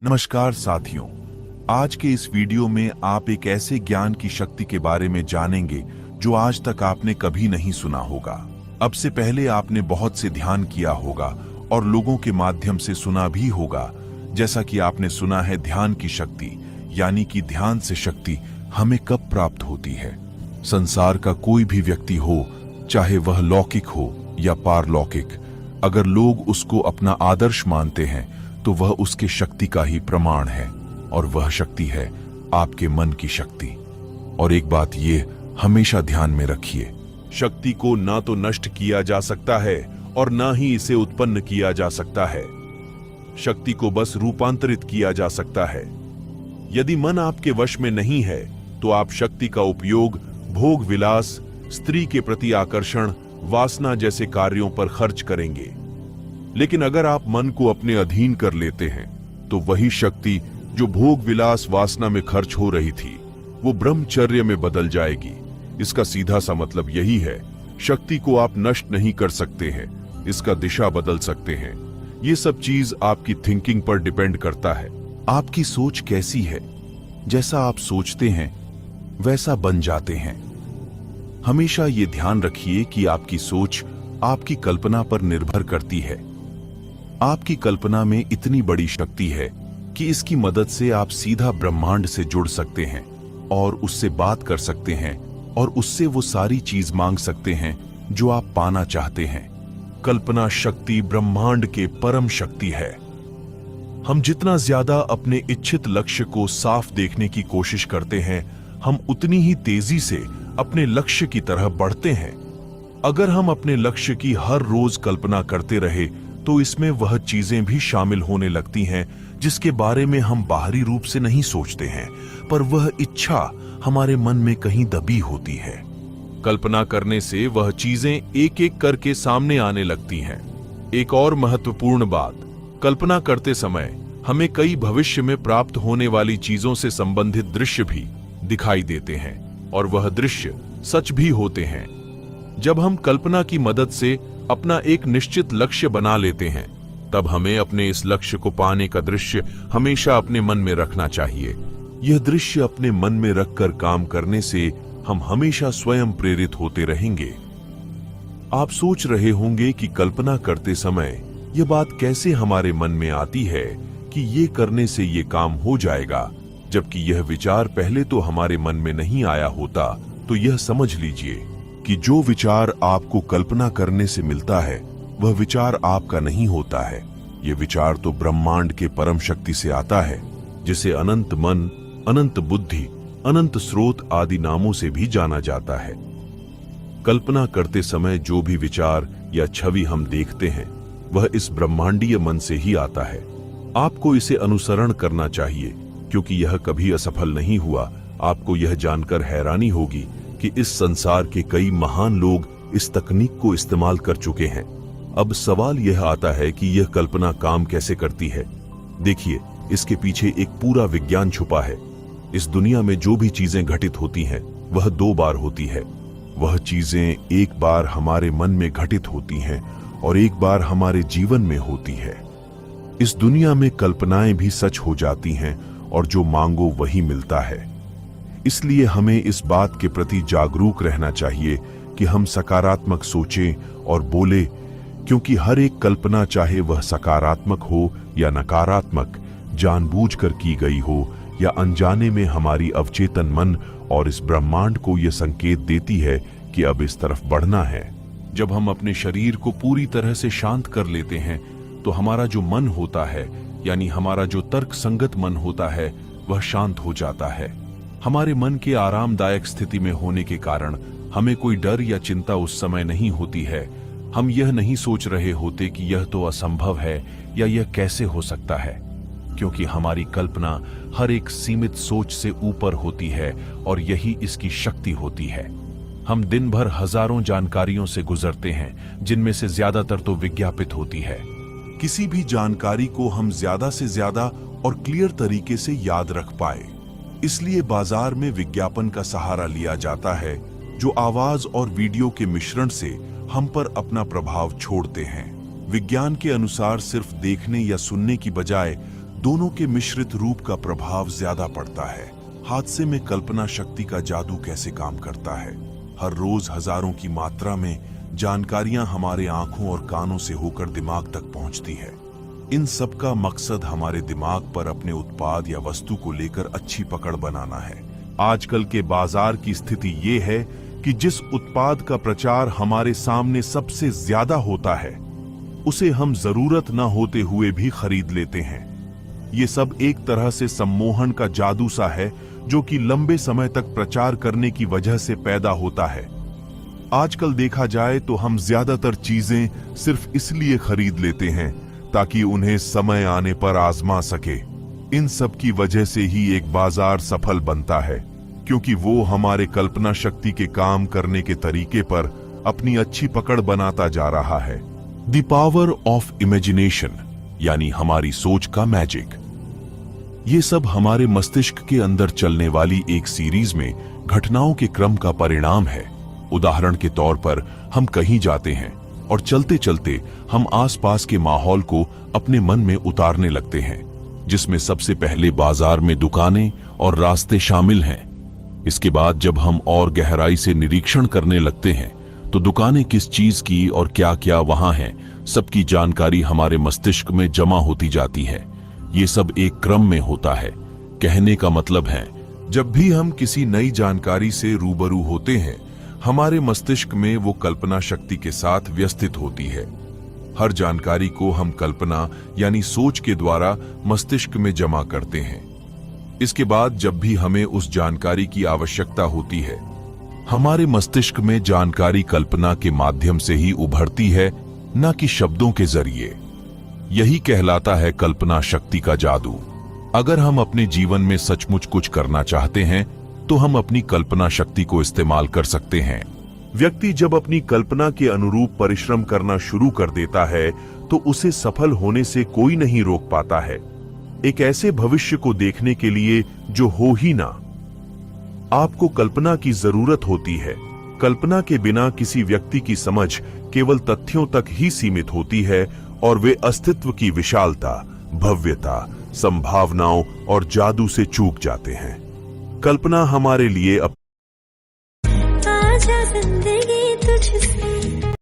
नमस्कार साथियों। आज के इस वीडियो में आप एक ऐसे ज्ञान की शक्ति के बारे में जानेंगे जो आज तक आपने कभी नहीं सुना होगा। अब से पहले आपने बहुत से ध्यान किया होगा और लोगों के माध्यम से सुना भी होगा, जैसा कि आपने सुना है ध्यान की शक्ति, यानी कि ध्यान से शक्ति हमें कब प्राप्त होती है। संसार का कोई भी व्यक्ति हो, चाहे वह लौकिक हो या पारलौकिक, अगर लोग उसको अपना आदर्श मानते हैं तो वह उसके शक्ति का ही प्रमाण है, और वह शक्ति है आपके मन की शक्ति। और एक बात ये हमेशा ध्यान में रखिए, शक्ति को ना तो नष्ट किया जा सकता है और ना ही इसे उत्पन्न किया जा सकता है। शक्ति को बस रूपांतरित किया जा सकता है। यदि मन आपके वश में नहीं है तो आप शक्ति का उपयोग भोग विलास, स्त्री के प्रति आकर्षण, वासना जैसे कार्यों पर खर्च करेंगे। लेकिन अगर आप मन को अपने अधीन कर लेते हैं तो वही शक्ति जो भोग विलास वासना में खर्च हो रही थी वो ब्रह्मचर्य में बदल जाएगी। इसका सीधा सा मतलब यही है, शक्ति को आप नष्ट नहीं कर सकते हैं, इसका दिशा बदल सकते हैं। ये सब चीज आपकी थिंकिंग पर डिपेंड करता है। आपकी सोच कैसी है, जैसा आप सोचते हैं वैसा बन जाते हैं। हमेशा ये ध्यान रखिए कि आपकी सोच आपकी कल्पना पर निर्भर करती है। आपकी कल्पना में इतनी बड़ी शक्ति है कि इसकी मदद से आप सीधा ब्रह्मांड से जुड़ सकते हैं और उससे बात कर सकते हैं और उससे वो सारी चीज मांग सकते हैं जो आप पाना चाहते हैं। कल्पना शक्ति ब्रह्मांड के परम शक्ति है। हम जितना ज्यादा अपने इच्छित लक्ष्य को साफ देखने की कोशिश करते हैं, हम उतनी ही तेजी से अपने लक्ष्य की तरह बढ़ते हैं। अगर हम अपने लक्ष्य की हर रोज कल्पना करते रहे तो इसमें वह चीजें भी शामिल होने लगती हैं जिसके बारे में हम बाहरी रूप से नहीं सोचते हैं, पर वह इच्छा हमारे मन में कहीं दबी होती है। कल्पना करने से वह चीजें एक एक करके सामने आने लगती हैं। एक और महत्वपूर्ण बात, कल्पना करते समय हमें कई भविष्य में प्राप्त होने वाली चीजों से संबंधित दृश्य भी दिखाई देते हैं और वह दृश्य सच भी होते हैं। जब हम कल्पना की मदद से अपना एक निश्चित लक्ष्य बना लेते हैं, तब हमें अपने इस लक्ष्य को पाने का दृश्य हमेशा अपने मन में रखना चाहिए। यह दृश्य अपने मन में रखकर काम करने से हम हमेशा स्वयं प्रेरित होते रहेंगे। आप सोच रहे होंगे कि कल्पना करते समय यह बात कैसे हमारे मन में आती है कि ये करने से ये काम हो जाएगा, जबकि यह विचार पहले तो हमारे मन में नहीं आया होता। तो यह समझ लीजिए कि जो विचार आपको कल्पना करने से मिलता है वह विचार आपका नहीं होता है। यह विचार तो ब्रह्मांड के परम शक्ति से आता है, जिसे अनंत मन, अनंत बुद्धि, अनंत स्रोत आदि नामों से भी जाना जाता है। कल्पना करते समय जो भी विचार या छवि हम देखते हैं वह इस ब्रह्मांडीय मन से ही आता है। आपको इसे अनुसरण करना चाहिए, क्योंकि यह कभी असफल नहीं हुआ। आपको यह जानकर हैरानी होगी कि इस संसार के कई महान लोग इस तकनीक को इस्तेमाल कर चुके हैं। अब सवाल यह आता है कि यह कल्पना काम कैसे करती है। देखिए, इसके पीछे एक पूरा विज्ञान छुपा है। इस दुनिया में जो भी चीजें घटित होती हैं वह दो बार होती है। वह चीजें एक बार हमारे मन में घटित होती हैं और एक बार हमारे जीवन में होती है। इस दुनिया में कल्पनाएं भी सच हो जाती हैं और जो मांगो वही मिलता है। इसलिए हमें इस बात के प्रति जागरूक रहना चाहिए कि हम सकारात्मक सोचें और बोले, क्योंकि हर एक कल्पना, चाहे वह सकारात्मक हो या नकारात्मक, जानबूझकर की गई हो या अनजाने में, हमारी अवचेतन मन और इस ब्रह्मांड को यह संकेत देती है कि अब इस तरफ बढ़ना है। जब हम अपने शरीर को पूरी तरह से शांत कर लेते हैं तो हमारा जो मन होता है, यानी हमारा जो तर्क संगत मन होता है, वह शांत हो जाता है। हमारे मन के आरामदायक स्थिति में होने के कारण हमें कोई डर या चिंता उस समय नहीं होती है। हम यह नहीं सोच रहे होते कि यह तो असंभव है या यह कैसे हो सकता है, क्योंकि हमारी कल्पना हर एक सीमित सोच से ऊपर होती है और यही इसकी शक्ति होती है। हम दिन भर हजारों जानकारियों से गुजरते हैं, जिनमें से ज्यादातर तो विज्ञापित होती है। किसी भी जानकारी को हम ज्यादा से ज्यादा और क्लियर तरीके से याद रख पाए, इसलिए बाजार में विज्ञापन का सहारा लिया जाता है, जो आवाज और वीडियो के मिश्रण से हम पर अपना प्रभाव छोड़ते हैं। विज्ञान के अनुसार सिर्फ देखने या सुनने की बजाय दोनों के मिश्रित रूप का प्रभाव ज्यादा पड़ता है। हादसे में कल्पना शक्ति का जादू कैसे काम करता है। हर रोज हजारों की मात्रा में जानकारियां हमारे आंखों और कानों से होकर दिमाग तक पहुंचती है। इन सब का मकसद हमारे दिमाग पर अपने उत्पाद या वस्तु को लेकर अच्छी पकड़ बनाना है। आजकल के बाजार की स्थिति ये है कि जिस उत्पाद का प्रचार हमारे सामने सबसे ज्यादा होता है, उसे हम जरूरत न होते हुए भी खरीद लेते हैं। ये सब एक तरह से सम्मोहन का जादू सा है, जो कि लंबे समय तक प्रचार करने की वजह से पैदा होता है। आजकल देखा जाए तो हम ज्यादातर चीजें सिर्फ इसलिए खरीद लेते हैं ताकि उन्हें समय आने पर आजमा सके। इन सब की वजह से ही एक बाजार सफल बनता है, क्योंकि वो हमारे कल्पना शक्ति के काम करने के तरीके पर अपनी अच्छी पकड़ बनाता जा रहा है। द पावर ऑफ इमेजिनेशन, यानी हमारी सोच का मैजिक। ये सब हमारे मस्तिष्क के अंदर चलने वाली एक सीरीज में घटनाओं के क्रम का परिणाम है। उदाहरण के तौर पर हम कहीं जाते हैं और चलते चलते हम आसपास के माहौल को अपने मन में उतारने लगते हैं, जिसमें सबसे पहले बाजार में दुकानें और रास्ते शामिल हैं। इसके बाद जब हम और गहराई से निरीक्षण करने लगते हैं तो दुकानें किस चीज की और क्या क्या वहां है, सबकी जानकारी हमारे मस्तिष्क में जमा होती जाती है। ये सब एक क्रम में होता है। कहने का मतलब है, जब भी हम किसी नई जानकारी से रूबरू होते हैं, हमारे मस्तिष्क में वो कल्पना शक्ति के साथ व्यवस्थित होती है। हर जानकारी को हम कल्पना यानी सोच के द्वारा मस्तिष्क में जमा करते हैं। इसके बाद जब भी हमें उस जानकारी की आवश्यकता होती है, हमारे मस्तिष्क में जानकारी कल्पना के माध्यम से ही उभरती है, न कि शब्दों के जरिए। यही कहलाता है कल्पना शक्ति का जादू। अगर हम अपने जीवन में सचमुच कुछ करना चाहते हैं तो हम अपनी कल्पना शक्ति को इस्तेमाल कर सकते हैं। व्यक्ति जब अपनी कल्पना के अनुरूप परिश्रम करना शुरू कर देता है तो उसे सफल होने से कोई नहीं रोक पाता है, एक ऐसे भविष्य को देखने के लिए जो हो ही ना। आपको कल्पना की जरूरत होती है। कल्पना के बिना किसी व्यक्ति की समझ केवल तथ्यों तक ही सीमित होती है और वे अस्तित्व की विशालता, भव्यता, संभावनाओं और जादू से चूक जाते हैं। कल्पना हमारे लिए आजा जिंदगी तुझसे